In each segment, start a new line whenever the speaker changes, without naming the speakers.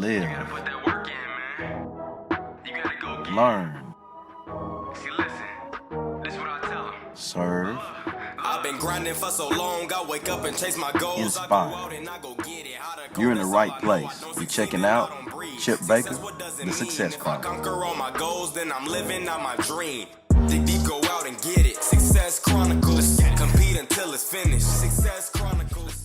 Live.
You gotta put that work in, man. You gotta go get
Learn.
See, listen. This is what I tell them.
Serve.
I've been grinding for so long, I wake up and chase my goals.
Inspire. You're in the right place. You're checking out Chip Baker, the Success Chronicles.
Conquer all my goals, then I'm living out my dream. Dig deep, go out and get it. Success Chronicles. Compete until it's finished. Success Chronicles.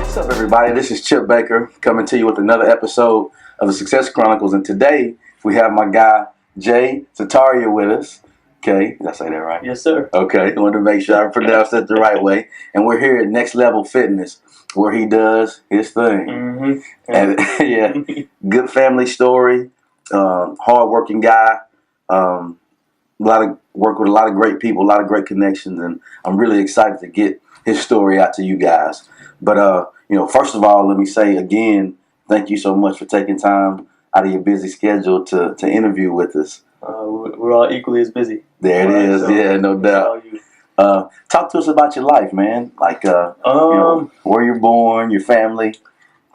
What's up, everybody? This is Chip Baker coming to you with another episode of the Success Chronicles. And today we have my guy, Jay Sutaria, with us. Okay, did I say that right?
Yes, sir.
Okay, I wanted to make sure I pronounced it the right way. And we're here at Next Level Fitness, where he does his thing.
Mm-hmm.
And yeah, good family story, hardworking guy. A lot of work with a lot of great people, a lot of great connections, and I'm really excited to get his story out to you guys. But first of all, let me say again, thank you so much for taking time out of your busy schedule to interview with us.
We're all equally as busy.
There it is, yeah, no doubt. Talk to us about your life, man. Like, where you're born, your family,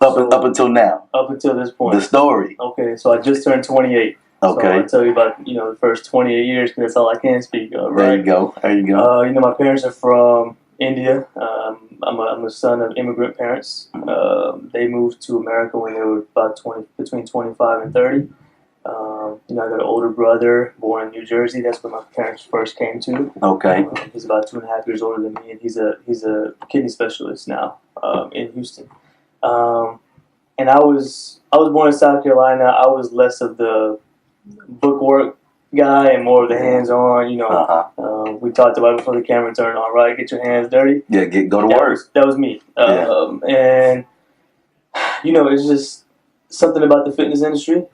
up until now.
Up until this point.
The story.
Okay, so I just turned 28.
Okay.
So I'll tell you about the first 28 years because that's all I can speak of. Right?
There you go.
My parents are from India. I'm a son of immigrant parents. They moved to America when they were about between 25 and 30. I got an older brother born in New Jersey. That's where my parents first came to.
Okay.
He's about 2.5 years older than me, and he's a kidney specialist now in Houston. And I was born in South Carolina. I was less of the bookwork guy and more of the hands-on. We talked about it before the camera turned on. Right, get your hands dirty.
Yeah, go to work.
That was me. And it's just something about the fitness industry.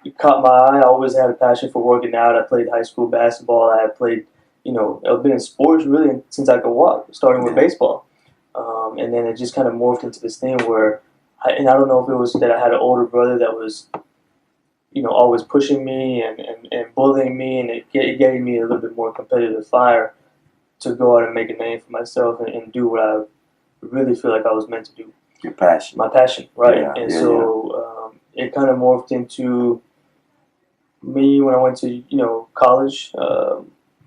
It caught my eye. I always had a passion for working out. I played high school basketball. I had played, I've been in sports really since I could walk, starting with baseball. And then it just kind of morphed into this thing where, I don't know if it was that I had an older brother that was, always pushing me and bullying me, and it gave me a little bit more competitive fire to go out and make a name for myself and do what I really feel like I was meant to do.
Your passion.
My passion, right?
Yeah,
it kind of morphed into me when I went to college.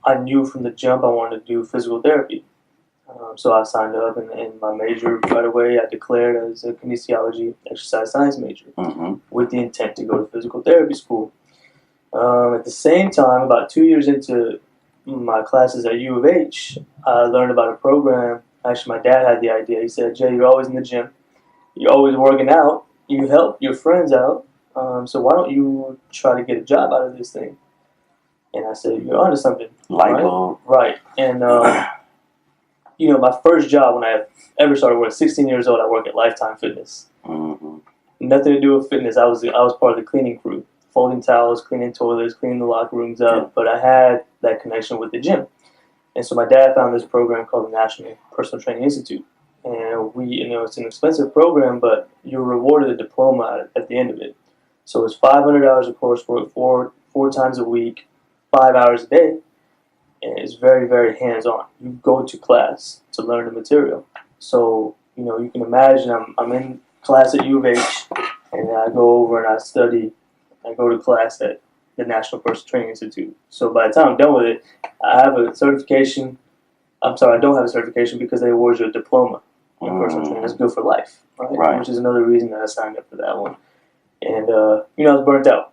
I knew from the jump I wanted to do physical therapy. So I signed up, and my major right away I declared as a kinesiology exercise science major with the intent to go to physical therapy school. At the same time, about 2 years into my classes at U of H, I learned about a program. Actually, my dad had the idea. He said, "Jay, you're always in the gym. You're always working out. You help your friends out. So why don't you try to get a job out of this thing?" And I said, "You're onto something."
Light bulb.
Right. And my first job when I ever started working, 16 years old, I worked at Lifetime Fitness.
Mm-hmm.
Nothing to do with fitness. I was part of the cleaning crew, folding towels, cleaning toilets, cleaning the locker rooms up. Yeah. But I had that connection with the gym, and so my dad found this program called the National Personal Training Institute, and it's an expensive program, but you're rewarded a diploma at the end of it. So it's 500 hours of coursework, four times a week, 5 hours a day. And it's very, very hands-on. You go to class to learn the material. So, you can imagine I'm in class at U of H, and I go over and I study. I go to class at the National Personal Training Institute. So by the time I'm done with it, I have a certification. I'm sorry, I don't have a certification because they award you a diploma in personal training. That's good for life, right? Which is another reason that I signed up for that one. And, I was burnt out.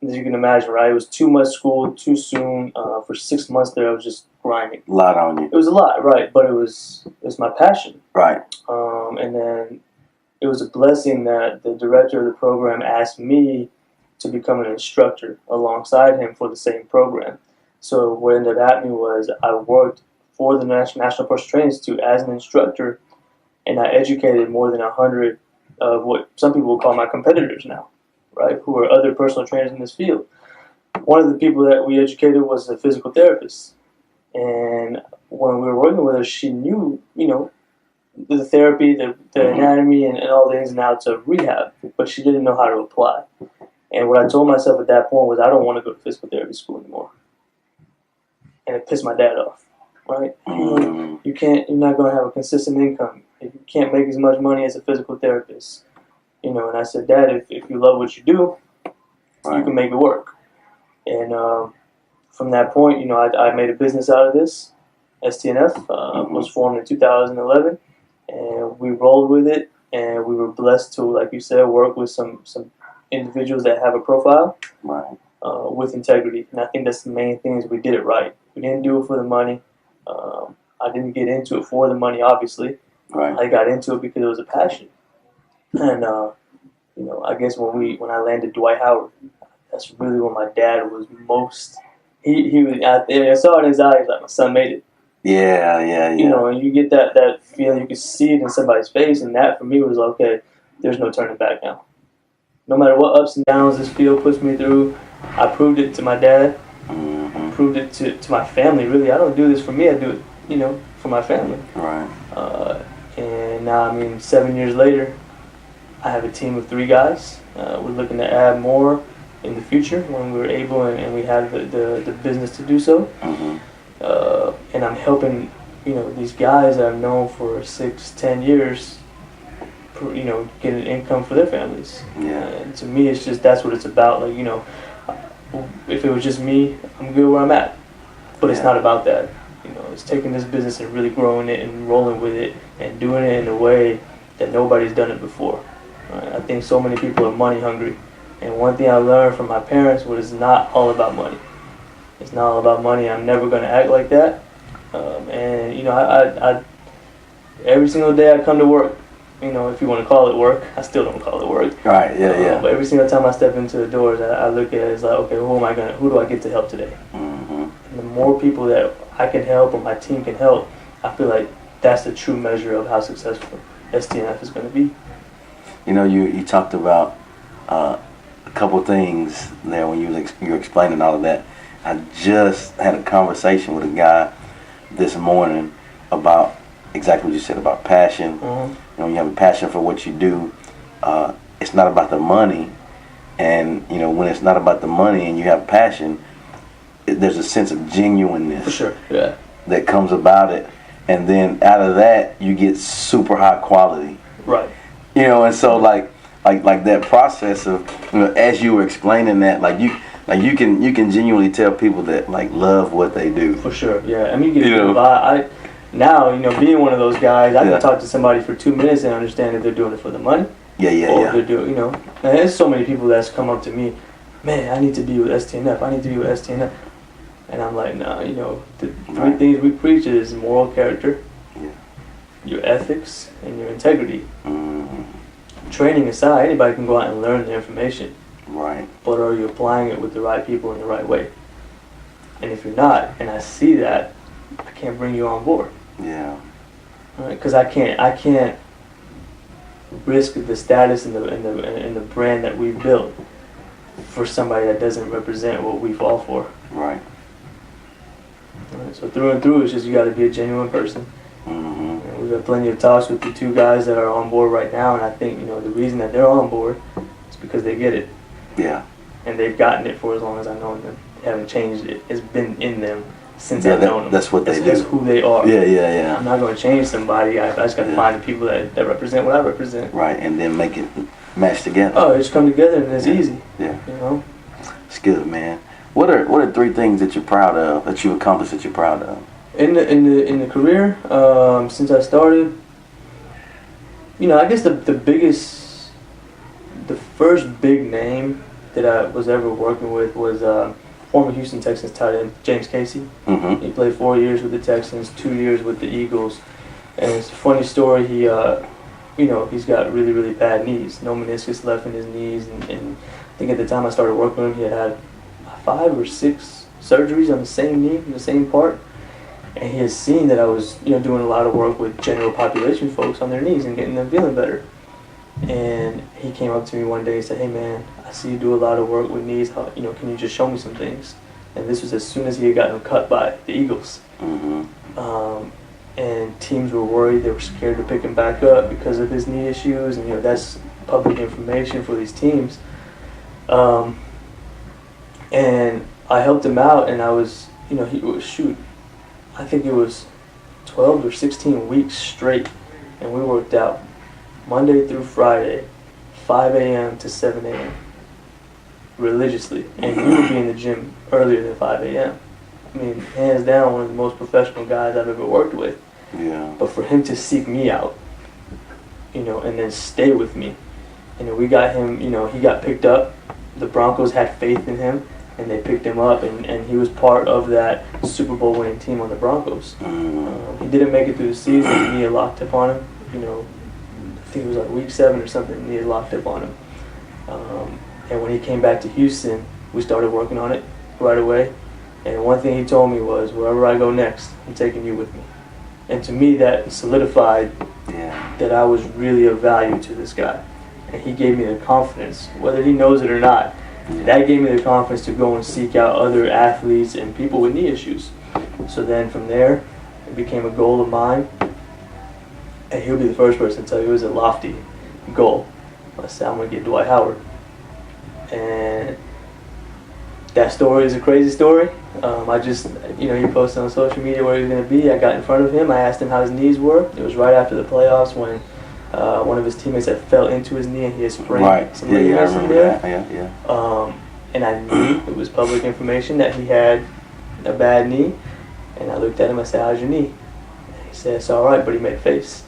As you can imagine, right? It was too much school, too soon. For 6 months there, I was just grinding.
A lot on you.
It was a lot, right? But it was my passion.
Right.
And then it was a blessing that the director of the program asked me to become an instructor alongside him for the same program. So what ended up happening was I worked for the National Personal Training Institute as an instructor and I educated more than 100 of what some people would call my competitors now, right? Who are other personal trainers in this field. One of the people that we educated was a physical therapist, and when we were working with her, she knew, the therapy, the anatomy, and all the ins and outs of rehab, but she didn't know how to apply. And what I told myself at that point was, I don't want to go to physical therapy school anymore. And it pissed my dad off, right? You're not going to have a consistent income. If you can't make as much money as a physical therapist, and I said, Dad, if you love what you do, you can make it work. And from that point, I made a business out of this. STNF was formed in 2011, and we rolled with it, and we were blessed to, like you said, work with some individuals that have a profile with integrity. And I think that's the main thing, is we did it right. We didn't do it for the money. I didn't get into it for the money, obviously. I got into it because it was a passion. And I guess when I landed Dwight Howard, that's really when my dad was most. He was out there. I saw it in his eyes, like, my son made it.
Yeah.
And you get that feeling. You can see it in somebody's face, and that for me was like, okay, there's no turning back now. No matter what ups and downs this field puts me through, I proved it to my dad. Proved it to my family. Really, I don't do this for me. I do it, for my family. And now, 7 years later, I have a team of 3 guys. We're looking to add more in the future when we're able and we have the business to do so. And I'm helping, these guys that I've known for 6-10 years, get an income for their families. And to me, it's just, that's what it's about. Like, if it was just me, I'm good where I'm at. But it's not about that. It's taking this business and really growing it and rolling with it and doing it in a way that nobody's done it before. Right? I think so many people are money hungry. And one thing I learned from my parents was, it's not all about money. It's not all about money. I'm never going to act like that. I every single day I come to work, if you want to call it work, I still don't call it work.
Right, yeah.
But every single time I step into the doors, I look at it as like, okay, who do I get to help today? And the more people that I can help or my team can help, I feel like that's the true measure of how successful STNF is going to be.
You talked about a couple things there when you were explaining all of that. I just had a conversation with a guy this morning about exactly what you said about passion. You have a passion for what you do. It's not about the money, and when it's not about the money and you have passion, there's a sense of genuineness.
For sure, yeah.
That comes about it, and then out of that you get super high quality.
Right.
And so like that process of as you were explaining that, you can genuinely tell people that love what they do.
For sure, yeah. You get a vibe. Now, being one of those guys, I can talk to somebody for 2 minutes and understand if they're doing it for the money. Or they're doing, and there's so many people that's come up to me, man, I need to be with STNF. I need to be with STNF. And I'm like, nah, the 3 things we preach is moral character, your ethics, and your integrity. Training aside, anybody can go out and learn the information.
Right.
But are you applying it with the right people in the right way? And if you're not, and I see that, I can't bring you on board.
Yeah.
Because I can't risk the status and the brand that we've built for somebody that doesn't represent what we fall for.
Right.
So through and through, it's just you got to be a genuine person. We've had plenty of talks with the 2 guys that are on board right now, and I think the reason that they're on board is because they get it.
Yeah.
And they've gotten it for as long as I've known them. They haven't changed it. It's been in them since I've known them.
That's what they do.
That's who they are.
Yeah.
I'm not going to change somebody. I just got to find the people that represent what I represent.
Right, and then make it match together.
Oh, it just come together and it's easy.
Yeah. It's good, man. What are 3 things that you're proud of, that you accomplished, that you're proud of? In
the career, since I started, I guess the first big name that I was ever working with was former Houston Texans tight end James Casey. He played 4 years with the Texans, 2 years with the Eagles, and it's a funny story. He's got really, really bad knees, no meniscus left in his knees, and I think at the time I started working with him, he had 5 or 6 surgeries on the same knee, the same part. And he had seen that I was, doing a lot of work with general population folks on their knees and getting them feeling better. And he came up to me one day and said, "Hey man, I see you do a lot of work with knees. How, can you just show me some things?" And this was as soon as he had gotten cut by the Eagles. And teams were worried. They were scared to pick him back up because of his knee issues. And that's public information for these teams. And I helped him out, and I was, I think it was 12 or 16 weeks straight, and we worked out Monday through Friday, 5 a.m. to 7 a.m. religiously. And he would be in the gym earlier than 5 a.m. I mean, hands down, one of the most professional guys I've ever worked with.
Yeah.
But for him to seek me out, and then stay with me, we got him, he got picked up. The Broncos had faith in him, and they picked him up, and he was part of that Super Bowl winning team on the Broncos. He didn't make it through the season. His knee had locked up on him. I think it was like week 7 or something. Knee had locked up on him. And when he came back to Houston, we started working on it right away. And one thing he told me was, "Wherever I go next, I'm taking you with me." And to me, that solidified that I was really of value to this guy. And he gave me the confidence, whether he knows it or not. That gave me the confidence to go and seek out other athletes and people with knee issues. So then from there, it became a goal of mine. And he'll be the first person to tell you it was a lofty goal. I said, "I'm going to get Dwight Howard." And that story is a crazy story. I just, he posted on social media where he was going to be. I got in front of him. I asked him how his knees were. It was right after the playoffs when one of his teammates had fell into his knee and he had sprained some ligaments in there. And I knew it was public information that he had a bad knee. And I looked at him. I said, "How's your knee?" And he said, "It's all right," but he made a face.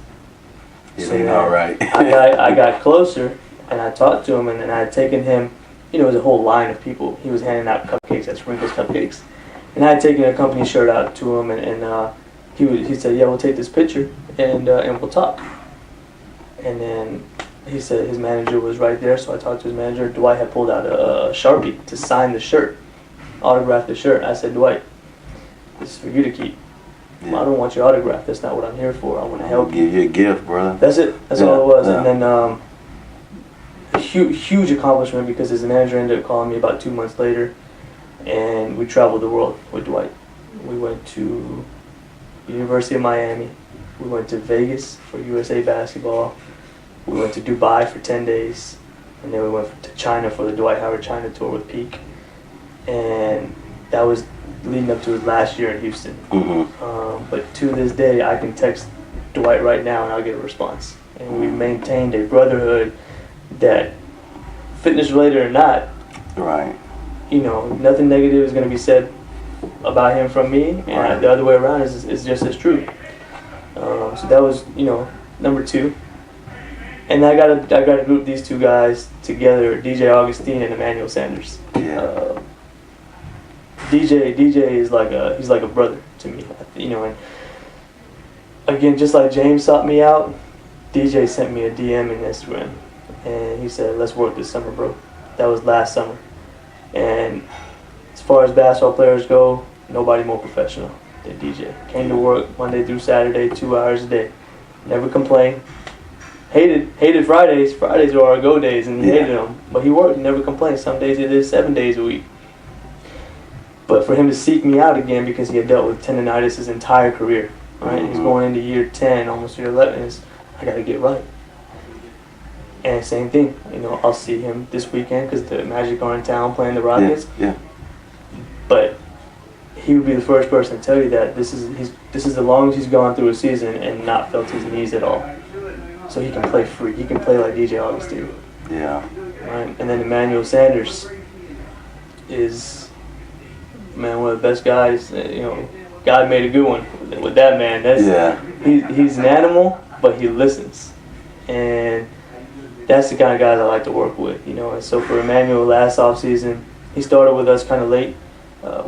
It ain't all right.
I got closer and I talked to him, and I had taken him. It was a whole line of people. He was handing out cupcakes at Sprinkles Cupcakes. And I had taken a company shirt out to him, and he said, "Yeah, we'll take this picture, and we'll talk." And then he said his manager was right there, so I talked to his manager. Dwight had pulled out a Sharpie to sign the shirt, autograph the shirt. I said, "Dwight, this is for you to keep. I don't want your autograph. That's not what I'm here for. I want to help you.
Give you a gift, brother."
That's it. That's all it was. Yeah. And then a huge accomplishment, because his manager ended up calling me about 2 months later, and we traveled the world with Dwight. We went to the University of Miami. We went to Vegas for USA Basketball. We went to Dubai for 10 days. And then we went to China for the Dwight Howard China tour with Peak. And that was leading up to his last year in Houston. But to this day, I can text Dwight right now and I'll get a response. And we've maintained a brotherhood that, fitness related or not, nothing negative is going to be said about him from me, and the other way around is just as true. So that was, number 2. And I gotta group these two guys together, DJ Augustine and Emmanuel Sanders. DJ is he's like a brother to me, and again, just like James sought me out, DJ sent me a DM in Instagram, and he said, "Let's work this summer, bro." That was last summer. And as far as basketball players go, nobody more professional than DJ. Came to work Monday through Saturday, 2 hours a day. Never complained. Hated Fridays. Fridays were our go days, and he hated them. But he worked, never complained. Some days he did 7 days a week. But for him to seek me out again, because he had dealt with tendonitis his entire career, right? He's going into year 10, almost year 11. I got to get right. And same thing, I'll see him this weekend because the Magic are in town playing the Rockets. But he would be the first person to tell you that this is the longest he's gone through a season and not felt his knees at all. So he can play free. He can play like DJ Augustine. Right? And then Emmanuel Sanders is, man, one of the best guys. God made a good one with that man. He's an animal, but he listens. And that's the kind of guys I like to work with, And so for Emmanuel last offseason, he started with us kind of late.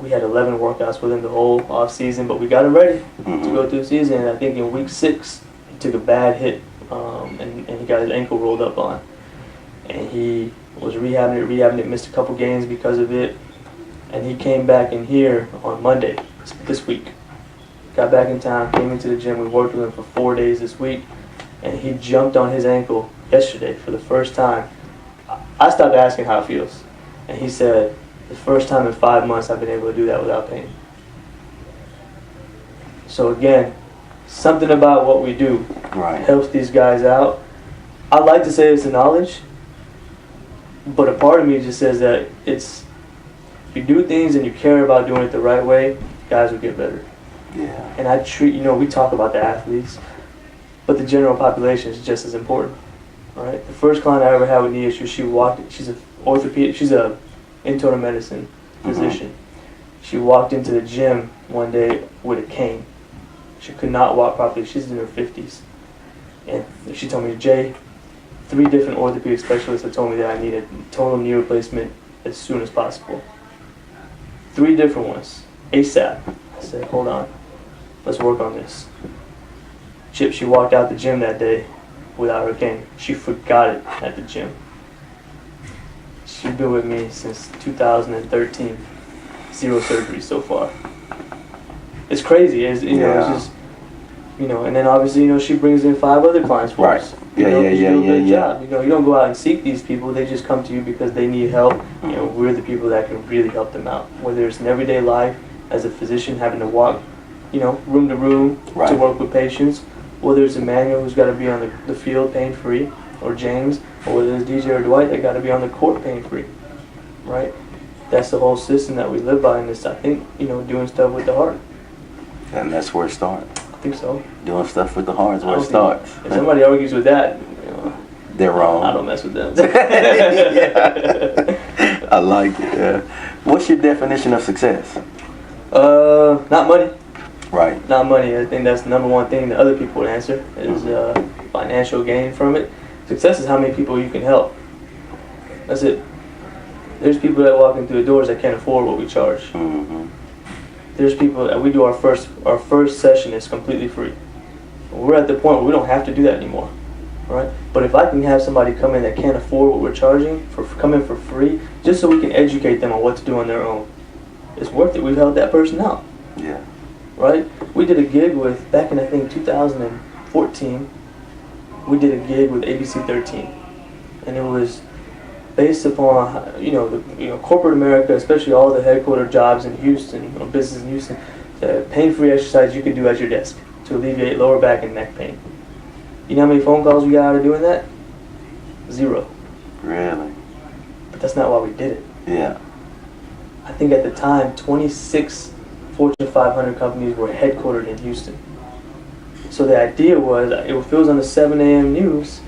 We had 11 workouts with him the whole offseason, but we got him ready to go through the season. And I think in week 6, he took a bad hit, and he got his ankle rolled up on. And he was rehabbing it, missed a couple games because of it. And he came back in here on Monday this week. got back in town, came into the gym. We worked with him for 4 days this week, and he jumped on his ankle yesterday for the first time. I stopped asking how it feels, and he said, the first time in 5 months I've been able to do that without pain. So again, something about what we do helps these guys out. I'd like to say it's the knowledge, but a part of me just says that it's, if you do things and you care about doing it the right way, guys will get better.
Yeah.
And I treat, we talk about the athletes, but the general population is just as important. All right. The first client I ever had with knee issues, she's an orthopedic, she's a internal medicine physician. She walked into the gym one day with a cane. She could not walk properly. She's in her 50s. And she told me, Jay, 3 different orthopedic specialists have told me that I need a total knee replacement as soon as possible. 3 different ones, ASAP. I said, hold on, let's work on this. Chip, she walked out the gym that day without her cane. She forgot it at the gym. She's been with me since 2013. 0 surgery so far. It's crazy. It's just, and then obviously, she brings in 5 other clients for us. You do a good job. You don't go out and seek these people. They just come to you because they need help. We're the people that can really help them out. Whether it's in everyday life as a physician having to walk, room to room to work with patients, whether it's Emmanuel who's got to be on the field pain-free, or James, or whether it's DJ or Dwight that got to be on the court pain-free, right? That's the whole system that we live by in this, I think, doing stuff with the heart.
And that's where it starts.
I think so.
Doing stuff with the heart is where it starts.
If somebody argues with that,
they're wrong.
I don't mess with them.
I like it. Yeah. What's your definition of success?
Not money.
Right.
Not money. I think that's the number one thing that other people would answer is financial gain from it. Success is how many people you can help. That's it. There's people that walk in through the doors that can't afford what we charge.
Mm-hmm.
There's people that we do our first session is completely free. We're at the point where we don't have to do that anymore, right? But if I can have somebody come in that can't afford what we're charging, come in for free, just so we can educate them on what to do on their own, it's worth it. We've helped that person out.
Yeah.
Right? We did a gig back in I think 2014, we did a gig with ABC 13, and it was based upon corporate America, especially all the headquarter jobs in Houston, business in Houston, the pain-free exercise you could do at your desk to alleviate lower back and neck pain. You know how many phone calls we got out of doing that? 0.
Really?
But that's not why we did it.
Yeah.
I think at the time, 26 Fortune 500 companies were headquartered in Houston. So the idea was, if it was on the 7 a.m. news,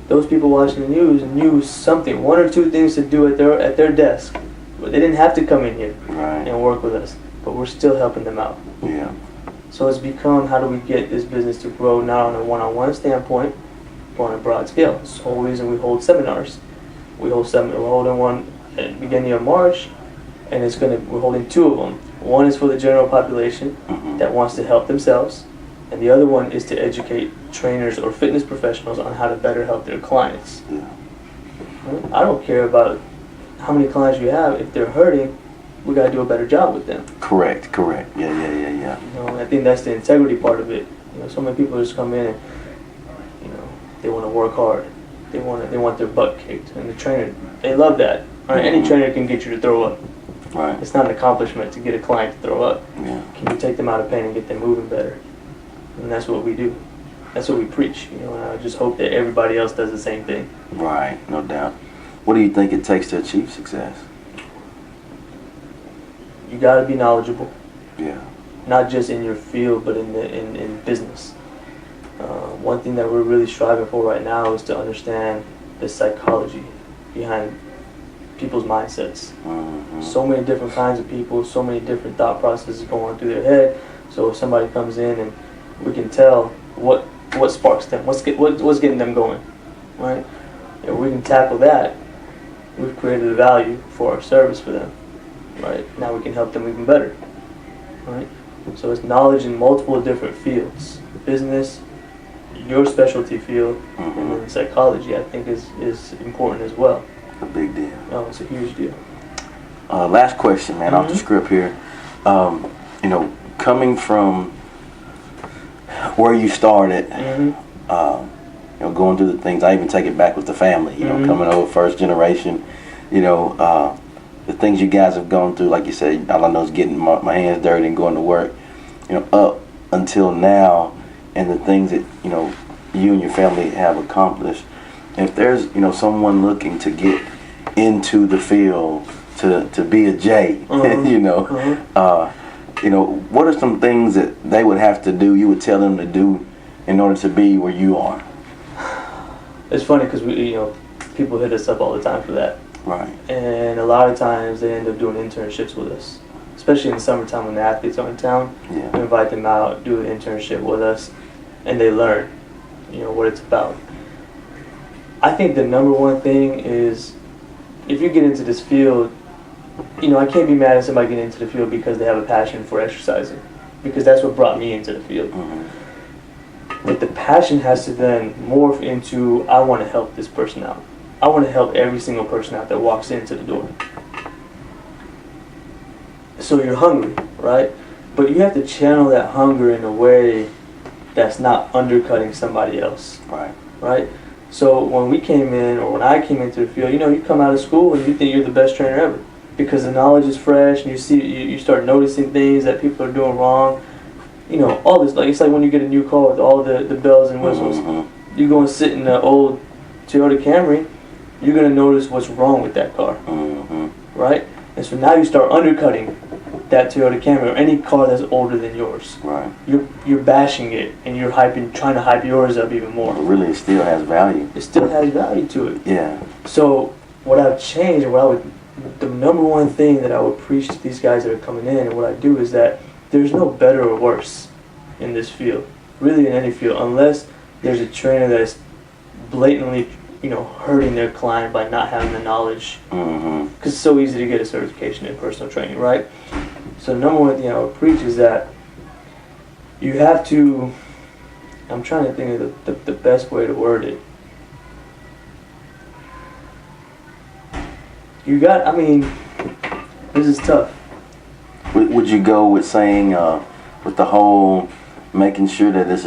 those people watching the news knew something, 1 or 2 things to do at their desk. But they didn't have to come in here and work with us, but we're still helping them out.
Yeah. So
it's become, how do we get this business to grow not on a one-on-one standpoint, but on a broad scale. That's the whole reason we hold seminars. We're holding one at the beginning of March, and we're holding 2 of them. One is for the general population that wants to help themselves, and the other one is to educate trainers or fitness professionals on how to better help their clients.
Yeah.
I don't care about how many clients you have. If they're hurting, we got to do a better job with them.
Correct. Yeah.
I think that's the integrity part of it. So many people just come in and, they want to work hard. They want their butt kicked, and the trainer, they love that. Right? Any trainer can get you to throw up.
Right.
It's not an accomplishment to get a client to throw up.
Yeah.
Can you take them out of pain and get them moving better? And that's what we do. That's what we preach. And I just hope that everybody else does the same thing.
Right, no doubt. What do you think it takes to achieve success?
You got to be knowledgeable.
Yeah.
Not just in your field, but in business. One thing that we're really striving for right now is to understand the psychology behind people's mindsets.
Mm-hmm.
So many different kinds of people, so many different thought processes going through their head. So if somebody comes in and we can tell what sparks them, what's getting them going, right? If we can tackle that, we've created a value for our service for them, right? Now we can help them even better, right? So it's knowledge in multiple different fields. Business, your specialty field, and then psychology, I think is important as well.
A big deal.
Oh, it's a huge deal.
Last question, man, off the script here. coming from where you started, going through the things. I even take it back with the family. Coming over first generation. The things you guys have gone through, like you said, all I know is getting my hands dirty and going to work. Up until now, and the things that you and your family have accomplished. And if there's someone looking to get into the field, to be a Jay, what are some things that they would have to do? You would tell them to do in order to be where you are.
It's funny because people hit us up all the time for that.
Right.
And a lot of times they end up doing internships with us, especially in the summertime when the athletes are in town.
Yeah.
We invite them out, do an internship with us, and they learn, what it's about. I think the number one thing is, if you get into this field, I can't be mad at somebody getting into the field because they have a passion for exercising, because that's what brought me into the field. But the passion has to then morph into, I want to help this person out. I want to help every single person out that walks into the door. So you're hungry, right? But you have to channel that hunger in a way that's not undercutting somebody else. Right? So when we came in, or when I came into the field, you come out of school and you think you're the best trainer ever, because the knowledge is fresh, and you start noticing things that people are doing wrong. All this, it's like when you get a new car with all the bells and whistles. You go and sit in the old Toyota Camry, you're going to notice what's wrong with that car, right? And so now you start undercutting that Toyota Camry or any car that's older than yours.
Right.
You're bashing it, and you're trying to hype yours up even more.
But really, it still has value.
It still has value to it.
Yeah.
So what I've changed, the number one thing that I would preach to these guys that are coming in, and what I do is that there's no better or worse in this field, really in any field, unless there's a trainer that's blatantly hurting their client by not having the knowledge, because it's so easy to get a certification in personal training, right? So the number one thing I would preach is that you have to, I'm trying to think of the best way to word it. This is tough.
Would you go with saying, with the whole making sure that it's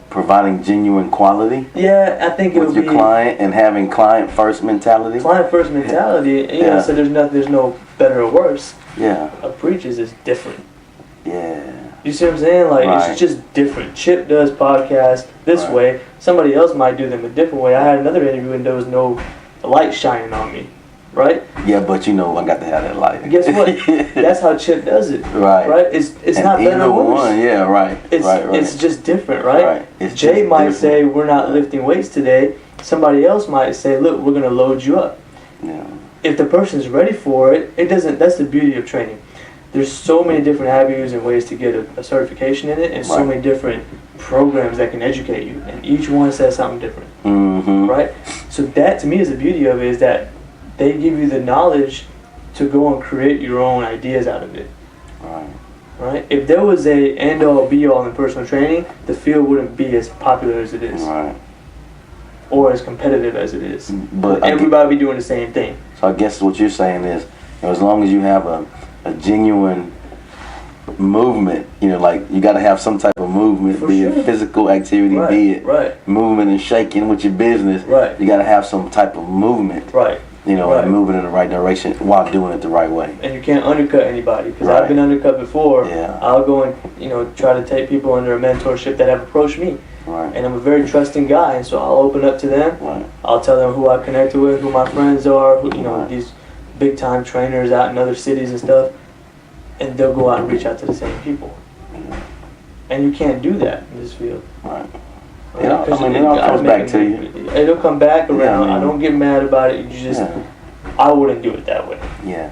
providing genuine quality?
Yeah, I think it would be
with your client and having client first mentality.
Client first mentality. So there's no better or worse.
Yeah.
A preacher's is different.
Yeah.
You see what I'm saying? It's just different. Chip does podcasts this way. Somebody else might do them a different way. I had another interview and there was no light shining on me. Right?
Yeah, but I got to have that light.
Guess what? That's how Chip does it. Right? It's not better or worse.
One, yeah, right.
It's just different, right? Jay might say, we're not lifting weights today. Somebody else might say, look, we're going to load you up.
Yeah.
If the person's ready for it, that's the beauty of training. There's so many different avenues and ways to get a certification in it, and so many different programs that can educate you, and each one says something different. Right? So that, to me, is the beauty of it, is that they give you the knowledge to go and create your own ideas out of it. Right? If there was a end-all, be-all in personal training, the field wouldn't be as popular as it is.
Right.
Or as competitive as it is.
But
everybody be doing the same thing.
So I guess what you're saying is, as long as you have a genuine movement, you got to have some type of movement, it physical activity, be it movement and shaking with your business. You got to have some type of movement. And moving in the right direction while doing it the right way.
And you can't undercut anybody, because I've been undercut before. I'll go and try to take people under a mentorship that have approached me. And I'm a very trusting guy, and so I'll open up to them. I'll tell them who I connected with, who my friends are, these big time trainers out in other cities and stuff, and they'll go out and reach out to the same people. And you can't do that in this field.
It all comes back to you.
It'll come back around. I don't get mad about it. I wouldn't do it that way.
Yeah.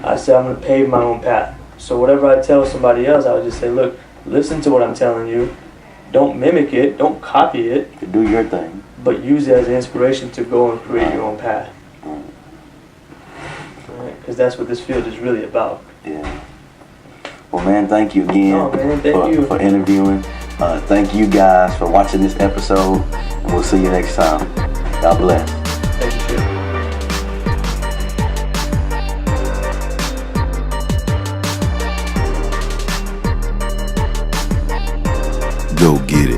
I say I'm going to pave my own path. So whatever I tell somebody else, I would just say, look, listen to what I'm telling you. Don't mimic it. Don't copy it.
Do your thing.
But use it as an inspiration to go and create your own path. Because that's what this field is really about.
Yeah. Well, man, thank you again for interviewing. Thank you guys for watching this episode, and we'll see you next time. God bless.
Thank you.
go get it.